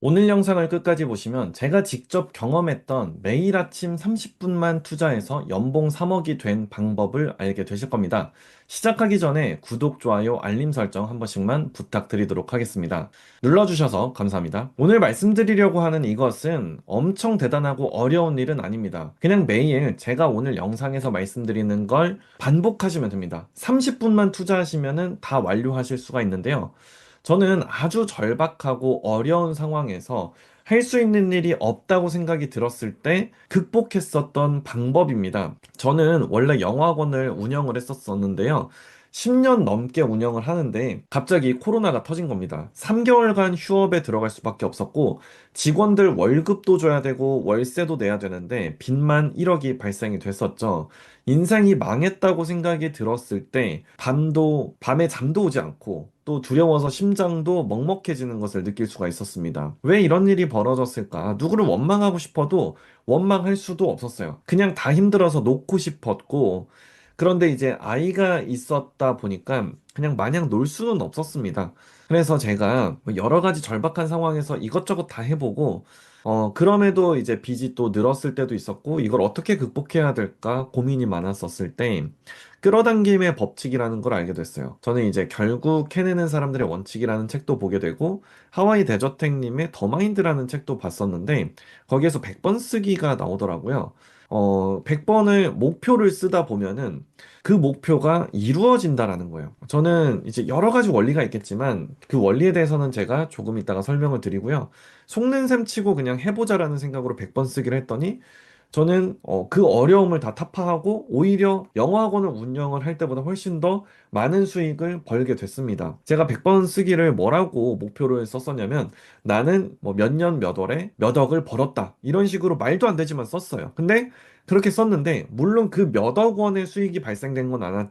오늘 영상을 끝까지 보시면 제가 직접 경험했던 매일 아침 30분만 투자해서 연봉 3억이 된 방법을 알게 되실 겁니다. 시작하기 전에 구독, 좋아요, 알림 설정 한 번씩만 부탁드리도록 하겠습니다. 눌러주셔서 감사합니다. 오늘 말씀드리려고 하는 이것은 엄청 대단하고 어려운 일은 아닙니다. 그냥 매일 제가 오늘 영상에서 말씀드리는 걸 반복하시면 됩니다. 30분만 투자하시면 다 완료하실 수가 있는데요. 저는 아주 절박하고 어려운 상황에서 할 수 있는 일이 없다고 생각이 들었을 때 극복했었던 방법입니다. 저는 원래 영어학원을 운영을 했었었는데요. 10년 넘게 운영을 하는데 갑자기 코로나가 터진 겁니다. 3개월간 휴업에 들어갈 수밖에 없었고 직원들 월급도 줘야 되고 월세도 내야 되는데 빚만 1억이 발생이 됐었죠. 인생이 망했다고 생각이 들었을 때 밤에 잠도 오지 않고 또 두려워서 심장도 먹먹해지는 것을 느낄 수가 있었습니다. 왜 이런 일이 벌어졌을까? 누구를 원망하고 싶어도 원망할 수도 없었어요. 그냥 다 힘들어서 놓고 싶었고, 그런데 이제 아이가 있었다 보니까 그냥 마냥 놀 수는 없었습니다. 그래서 제가 뭐 여러 가지 절박한 상황에서 이것저것 다 해보고, 그럼에도 이제 빚이 또 늘었을 때도 있었고, 이걸 어떻게 극복해야 될까 고민이 많았었을 때, 끌어당김의 법칙이라는 걸 알게 됐어요. 저는 이제 결국 해내는 사람들의 원칙이라는 책도 보게 되고, 하와이 대저택님의 더 마인드라는 책도 봤었는데, 거기에서 100번 쓰기가 나오더라고요. 100번을 목표를 쓰다 보면은 그 목표가 이루어진다라는 거예요. 저는 이제 여러 가지 원리가 있겠지만 그 원리에 대해서는 제가 조금 이따가 설명을 드리고요. 속는 셈 치고 그냥 해보자라는 생각으로 100번 쓰기를 했더니 저는 그 어려움을 다 타파하고 오히려 영어학원을 운영을 할 때보다 훨씬 더 많은 수익을 벌게 됐습니다. 제가 100번 쓰기를 뭐라고 목표를 썼었냐면 나는 뭐 몇 년 몇 월에 몇 억을 벌었다. 이런 식으로 말도 안 되지만 썼어요. 근데 그렇게 썼는데 물론 그 몇 억 원의 수익이 발생된 건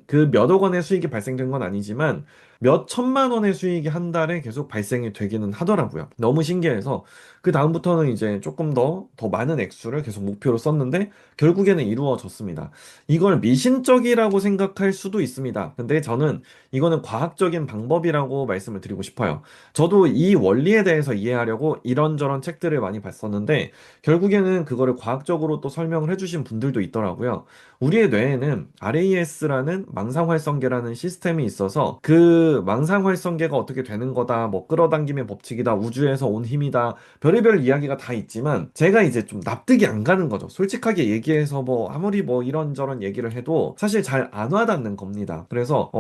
그 몇 억 원의 수익이 발생된 건 아니지만 몇 천만 원의 수익이 한 달에 계속 발생이 되기는 하더라고요. 너무 신기해서 그 다음부터는 이제 조금 더 많은 액수를 계속 목표로 썼는데 결국에는 이루어졌습니다. 이걸 미신적이라고 생각할 수도 있습니다. 근데 저는 이거는 과학적인 방법이라고 말씀을 드리고 싶어요. 저도 이 원리에 대해서 이해하려고 이런저런 책들을 많이 봤었는데 결국에는 그거를 과학적으로 또 설명을 해주신 분들도 있더라고요. 우리의 뇌에는 RAS라는 망상활성계라는 시스템이 있어서 그 망상활성계가 어떻게 되는 거다, 뭐 끌어당김의 법칙이다, 우주에서 온 힘이다, 별의별 이야기가 다 있지만 제가 이제 좀 납득이 안 가는 거죠. 솔직하게 얘기해서 뭐 아무리 뭐 이런저런 얘기를 해도 사실 잘 안 와닿는 겁니다. 그래서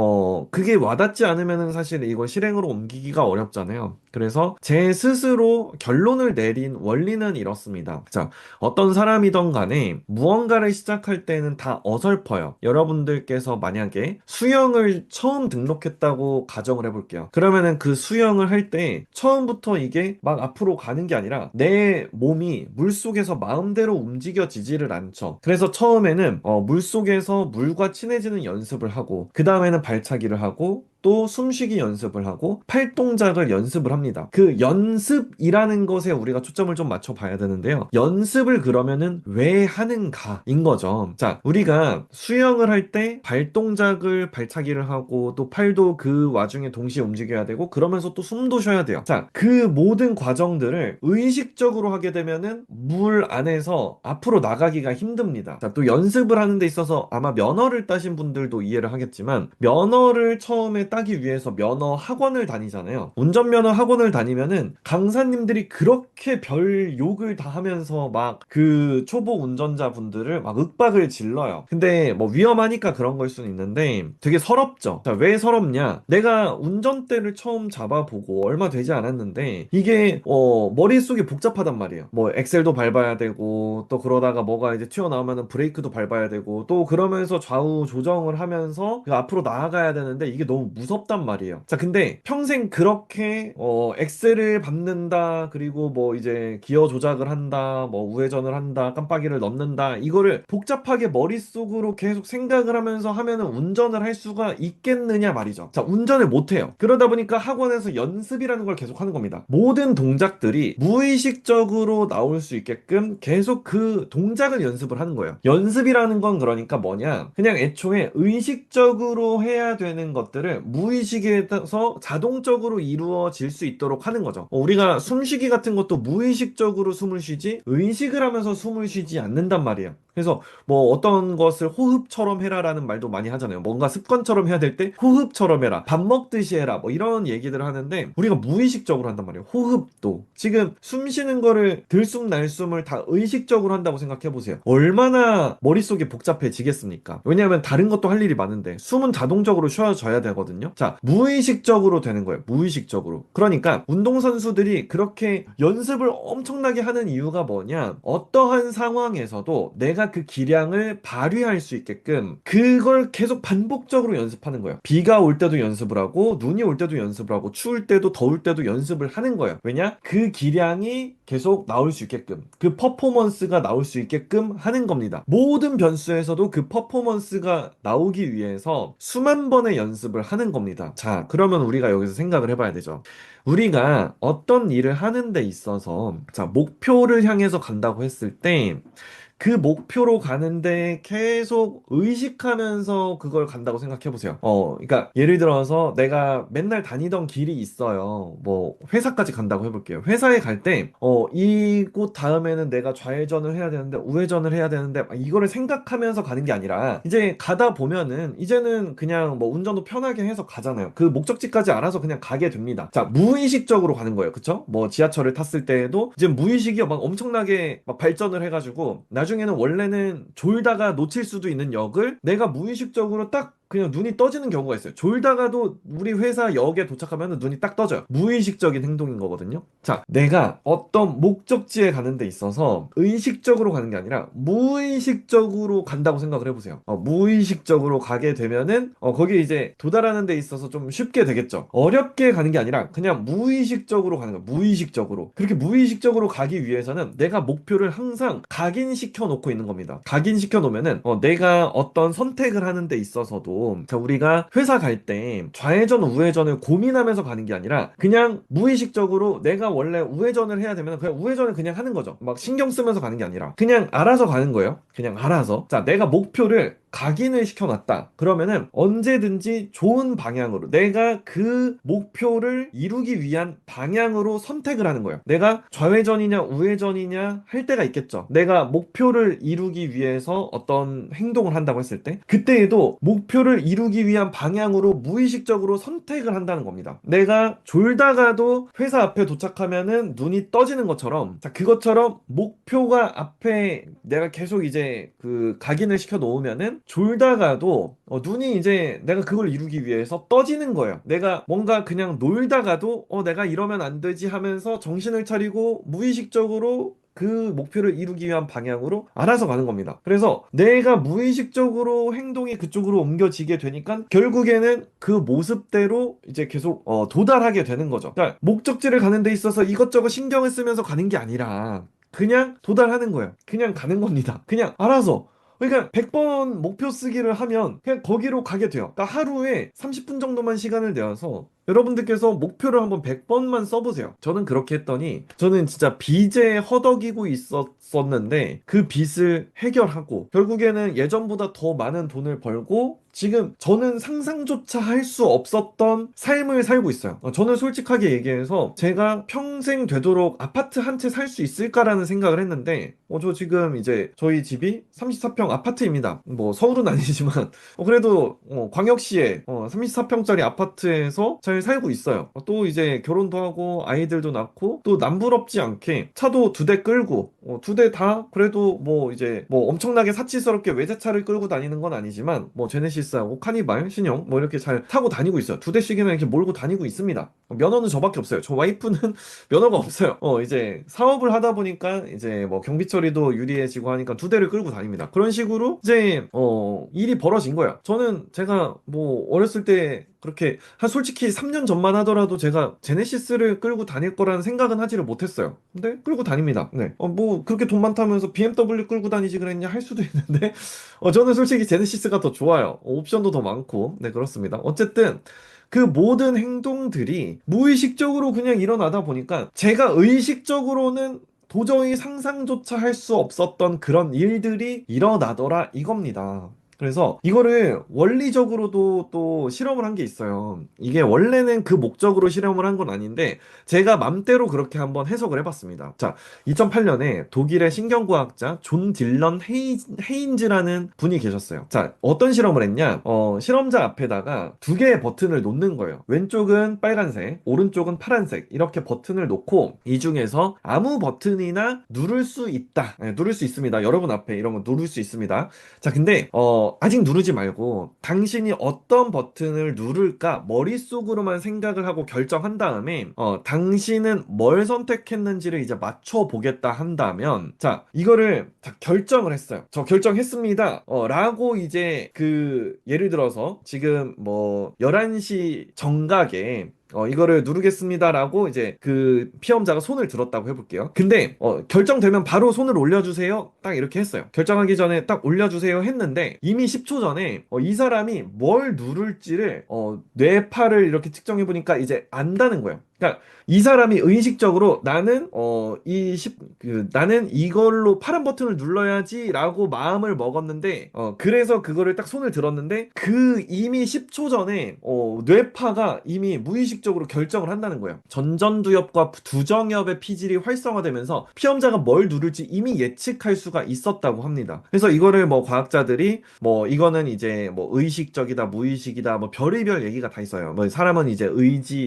그게 와닿지 않으면은 사실 이걸 실행으로 옮기기가 어렵잖아요. 그래서 제 스스로 결론을 내린 원리는 이렇습니다. 자, 어떤 사람이든 간에 무언가를 시작할 때는 다 어설퍼요. 여러분들께서 만약에 수영을 처음 등록했다고 가정을 해볼게요. 그러면은 그 수영을 할 때 처음부터 이게 막 앞으로 가는 게 아니라 내 몸이 물속에서 마음대로 움직여지지를 않죠. 그래서 처음에는 물속에서 물과 친해지는 연습을 하고 그 다음에는 발차기를 하고 또 숨쉬기 연습을 하고 팔 동작을 연습을 합니다. 그 연습이라는 것에 우리가 초점을 좀 맞춰 봐야 되는데요. 연습을 그러면은 왜 하는가인 거죠. 자, 우리가 수영을 할 때 발 동작을 발차기를 하고 또 팔도 그 와중에 동시에 움직여야 되고 그러면서 또 숨도 쉬어야 돼요. 자, 그 모든 과정들을 의식적으로 하게 되면은 물 안에서 앞으로 나가기가 힘듭니다. 자, 또 연습을 하는 데 있어서 아마 면허를 따신 분들도 이해를 하겠지만 면허를 처음에 따기 위해서 면허 학원을 다니잖아요. 운전면허 학원을 다니면은 강사님들이 그렇게 별 욕을 다 하면서 막 그 초보 운전자분들을 막 윽박을 질러요. 근데 뭐 위험하니까 그런 걸 수는 있는데 되게 서럽죠. 자, 왜 서럽냐? 내가 운전대를 처음 잡아보고 얼마 되지 않았는데 이게 머릿속이 복잡하단 말이에요. 뭐 엑셀도 밟아야 되고 또 그러다가 뭐가 이제 튀어나오면은 브레이크도 밟아야 되고 또 그러면서 좌우 조정을 하면서 그 앞으로 나아가야 되는데 이게 너무 무섭단 말이에요. 자, 근데 평생 그렇게 엑셀을 밟는다, 그리고 뭐 이제 기어 조작을 한다, 뭐 우회전을 한다, 깜빡이를 넣는다, 이거를 복잡하게 머릿속으로 계속 생각을 하면서 하면은 운전을 할 수가 있겠느냐 말이죠. 자, 운전을 못 해요. 그러다 보니까 학원에서 연습이라는 걸 계속 하는 겁니다. 모든 동작들이 무의식적으로 나올 수 있게끔 계속 그 동작을 연습을 하는 거예요. 연습이라는 건 그러니까 뭐냐? 그냥 애초에 의식적으로 해야 되는 것들을 무의식에서 자동적으로 이루어질 수 있도록 하는 거죠. 우리가 숨쉬기 같은 것도 무의식적으로 숨을 쉬지 의식을 하면서 숨을 쉬지 않는단 말이에요. 그래서 뭐 어떤 것을 호흡처럼 해라라는 말도 많이 하잖아요. 뭔가 습관처럼 해야 될 때 호흡처럼 해라. 밥 먹듯이 해라. 뭐 이런 얘기들을 하는데 우리가 무의식적으로 한단 말이에요. 호흡도. 지금 숨 쉬는 거를 들숨 날숨을 다 의식적으로 한다고 생각해 보세요. 얼마나 머릿속이 복잡해지겠습니까? 왜냐하면 다른 것도 할 일이 많은데 숨은 자동적으로 쉬어져야 되거든요. 자, 무의식적으로 되는 거예요. 무의식적으로. 그러니까 운동선수들이 그렇게 연습을 엄청나게 하는 이유가 뭐냐? 어떠한 상황에서도 내가 그 기량을 발휘할 수 있게끔 그걸 계속 반복적으로 연습하는 거예요. 비가 올 때도 연습을 하고 눈이 올 때도 연습을 하고 추울 때도 더울 때도 연습을 하는 거예요. 왜냐? 그 기량이 계속 나올 수 있게끔 그 퍼포먼스가 나올 수 있게끔 하는 겁니다. 모든 변수에서도 그 퍼포먼스가 나오기 위해서 수만 번의 연습을 하는 겁니다. 자, 그러면 우리가 여기서 생각을 해봐야 되죠. 우리가 어떤 일을 하는 데 있어서 자, 목표를 향해서 간다고 했을 때 그 목표로 가는데 계속 의식하면서 그걸 간다고 생각해 보세요. 그러니까 예를 들어서 내가 맨날 다니던 길이 있어요. 뭐 회사까지 간다고 해볼게요. 회사에 갈 때, 이곳 다음에는 내가 좌회전을 해야 되는데 우회전을 해야 되는데 막 이거를 생각하면서 가는 게 아니라 이제 가다 보면은 이제는 그냥 뭐 운전도 편하게 해서 가잖아요. 그 목적지까지 알아서 그냥 가게 됩니다. 자, 무의식적으로 가는 거예요. 그쵸? 뭐 지하철을 탔을 때에도 이제 무의식이 막 엄청나게 막 발전을 해가지고 나중에는 원래는 졸다가 놓칠 수도 있는 역을 내가 무의식적으로 딱 그냥 눈이 떠지는 경우가 있어요. 졸다가도 우리 회사 역에 도착하면 눈이 딱 떠져요. 무의식적인 행동인 거거든요. 자, 내가 어떤 목적지에 가는 데 있어서 의식적으로 가는 게 아니라 무의식적으로 간다고 생각을 해보세요. 무의식적으로 가게 되면은 거기에 이제 도달하는 데 있어서 좀 쉽게 되겠죠. 어렵게 가는 게 아니라 그냥 무의식적으로 가는 거예요. 무의식적으로. 그렇게 무의식적으로 가기 위해서는 내가 목표를 항상 각인시켜 놓고 있는 겁니다. 각인시켜 놓으면은 내가 어떤 선택을 하는 데 있어서도 자, 우리가 회사 갈 때 좌회전 우회전을 고민하면서 가는 게 아니라 그냥 무의식적으로 내가 원래 우회전을 해야 되면 그냥 우회전을 그냥 하는 거죠. 막 신경 쓰면서 가는 게 아니라 그냥 알아서 가는 거예요. 그냥 알아서. 자, 내가 목표를 각인을 시켜놨다. 그러면은 언제든지 좋은 방향으로 내가 그 목표를 이루기 위한 방향으로 선택을 하는 거예요. 내가 좌회전이냐 우회전이냐 할 때가 있겠죠. 내가 목표를 이루기 위해서 어떤 행동을 한다고 했을 때 그때에도 목표를 이루기 위한 방향으로 무의식적으로 선택을 한다는 겁니다. 내가 졸다가도 회사 앞에 도착하면은 눈이 떠지는 것처럼 자, 그것처럼 목표가 앞에 내가 계속 이제 그 각인을 시켜 놓으면은 졸다가도 눈이 이제 내가 그걸 이루기 위해서 떠지는 거예요. 내가 뭔가 그냥 놀다가도 내가 이러면 안 되지 하면서 정신을 차리고 무의식적으로 그 목표를 이루기 위한 방향으로 알아서 가는 겁니다. 그래서 내가 무의식적으로 행동이 그쪽으로 옮겨지게 되니까 결국에는 그 모습대로 이제 계속 도달하게 되는 거죠. 그러니까 목적지를 가는 데 있어서 이것저것 신경을 쓰면서 가는 게 아니라 그냥 도달하는 거예요. 그냥 가는 겁니다. 그냥 알아서. 그러니까 100번 목표 쓰기를 하면 그냥 거기로 가게 돼요. 그러니까 하루에 30분 정도만 시간을 내어서 여러분들께서 목표를 한번 100번만 써보세요. 저는 그렇게 했더니 저는 진짜 빚에 허덕이고 있었는데 그 빚을 해결하고 결국에는 예전보다 더 많은 돈을 벌고 지금 저는 상상조차 할 수 없었던 삶을 살고 있어요. 저는 솔직하게 얘기해서 제가 평생 되도록 아파트 한 채 살 수 있을까라는 생각을 했는데 저 지금 이제 저희 집이 34평 아파트입니다. 뭐 서울은 아니지만 그래도 광역시에 34평짜리 아파트에서 잘 살고 있어요. 또 이제 결혼도 하고 아이들도 낳고 또 남부럽지 않게 차도 2대 끌고 2대 다 그래도 뭐 이제 뭐 엄청나게 사치스럽게 외제차를 끌고 다니는 건 아니지만 뭐 제네시스하고 카니발 신형 뭐 이렇게 잘 타고 다니고 있어요. 2대씩이나 이렇게 몰고 다니고 있습니다. 면허는 저밖에 없어요. 저 와이프는 면허가 없어요. 이제 사업을 하다 보니까 이제 뭐 경비 처리도 유리해지고 하니까 2대를 끌고 다닙니다. 그런 식으로 이제 일이 벌어진 거예요. 저는 제가 뭐 어렸을 때 그렇게 한 솔직히 3년 전만 하더라도 제가 제네시스를 끌고 다닐 거라는 생각은 하지를 못했어요. 근데 끌고 다닙니다. 네. 뭐 그렇게 돈 많다면서 BMW 끌고 다니지 그랬냐 할 수도 있는데 저는 솔직히 제네시스가 더 좋아요. 옵션도 더 많고 네 그렇습니다. 어쨌든 그 모든 행동들이 무의식적으로 그냥 일어나다 보니까 제가 의식적으로는 도저히 상상조차 할 수 없었던 그런 일들이 일어나더라 이겁니다. 그래서 이거를 원리적으로도 또 실험을 한 게 있어요. 이게 원래는 그 목적으로 실험을 한 건 아닌데 제가 맘대로 그렇게 한번 해석을 해봤습니다. 자, 2008년에 독일의 신경과학자 존 딜런 헤인즈라는 분이 계셨어요. 자, 어떤 실험을 했냐? 실험자 앞에다가 두 개의 버튼을 놓는 거예요. 왼쪽은 빨간색, 오른쪽은 파란색 이렇게 버튼을 놓고 이 중에서 아무 버튼이나 누를 수 있다. 네, 누를 수 있습니다. 여러분 앞에 이런 거 누를 수 있습니다. 자, 근데 아직 누르지 말고 당신이 어떤 버튼을 누를까 머릿속으로만 생각을 하고 결정한 다음에 당신은 뭘 선택했는지를 이제 맞춰 보겠다 한다면 자, 이거를 다 결정을 했어요. 저 결정했습니다. 라고 이제 그 예를 들어서 지금 뭐 11시 정각에 이거를 누르겠습니다라고 이제 그 피험자가 손을 들었다고 해볼게요. 근데 결정되면 바로 손을 올려주세요. 딱 이렇게 했어요. 결정하기 전에 딱 올려주세요 했는데 이미 10초 전에 이 사람이 뭘 누를지를 뇌파를 이렇게 측정해 보니까 이제 안다는 거예요. 그러니까 이 사람이 의식적으로 나는 이걸로 파란 버튼을 눌러야지라고 마음을 먹었는데 그래서 그거를 딱 손을 들었는데 그 이미 10초 전에 뇌파가 이미 무의식적으로 결정을 한다는 거예요. 전전두엽과 두정엽의 피질이 활성화되면서 피험자가 뭘 누를지 이미 예측할 수가 있었다고 합니다. 그래서 이거를 뭐 과학자들이 뭐 이거는 이제 뭐 의식적이다, 무의식이다, 뭐 별의별 얘기가 다 있어요. 뭐 사람은 이제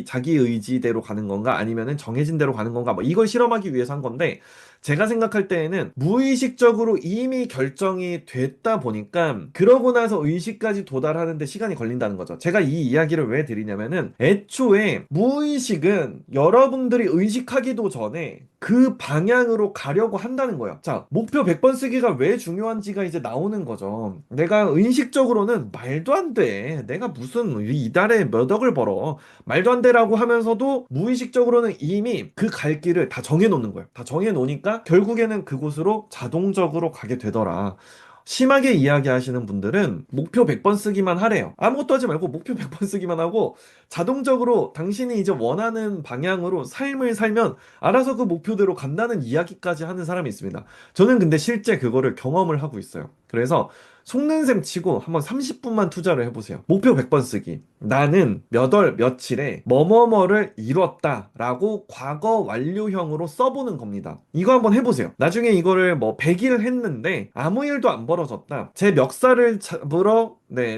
자기 의지대로 가는 건가 아니면은 정해진 대로 가는 건가 뭐 이걸 실험하기 위해서 한 건데 제가 생각할 때에는 무의식적으로 이미 결정이 됐다 보니까 그러고 나서 의식까지 도달하는데 시간이 걸린다는 거죠. 제가 이 이야기를 왜 드리냐면은 애초에 무의식은 여러분들이 의식하기도 전에 그 방향으로 가려고 한다는 거예요. 자, 목표 100번 쓰기가 왜 중요한지가 이제 나오는 거죠. 내가 의식적으로는 말도 안 돼. 내가 무슨 이달에 몇 억을 벌어. 말도 안 되라고 하면서도 무의식적으로는 이미 그 갈 길을 다 정해놓는 거예요. 다 정해놓으니까 결국에는 그곳으로 자동적으로 가게 되더라. 심하게 이야기하시는 분들은 목표 100번 쓰기만 하래요. 아무것도 하지 말고 목표 100번 쓰기만 하고 자동적으로 당신이 이제 원하는 방향으로 삶을 살면 알아서 그 목표대로 간다는 이야기까지 하는 사람이 있습니다. 저는 근데 실제 그거를 경험을 하고 있어요. 그래서 속는 셈 치고 한번 30분만 투자를 해보세요. 목표 100번 쓰기. 나는 몇 월 며칠에 뭐뭐뭐를 이뤘다 라고 과거 완료형으로 써보는 겁니다. 이거 한번 해보세요. 나중에 이거를 뭐 100일 했는데 아무 일도 안 벌어졌다. 제 멱살을 잡으러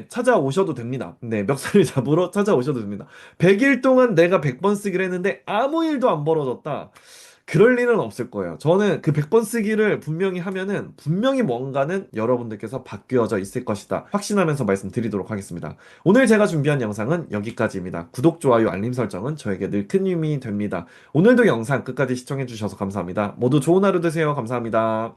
찾아오셔도 됩니다. 네, 멱살을 잡으러 찾아오셔도 됩니다. 100일 동안 내가 100번 쓰기를 했는데 아무 일도 안 벌어졌다. 그럴 일은 없을 거예요. 저는 그 100번 쓰기를 분명히 하면은 분명히 뭔가는 여러분들께서 바뀌어져 있을 것이다. 확신하면서 말씀드리도록 하겠습니다. 오늘 제가 준비한 영상은 여기까지입니다. 구독, 좋아요, 알림 설정은 저에게 늘 큰 힘이 됩니다. 오늘도 영상 끝까지 시청해주셔서 감사합니다. 모두 좋은 하루 되세요. 감사합니다.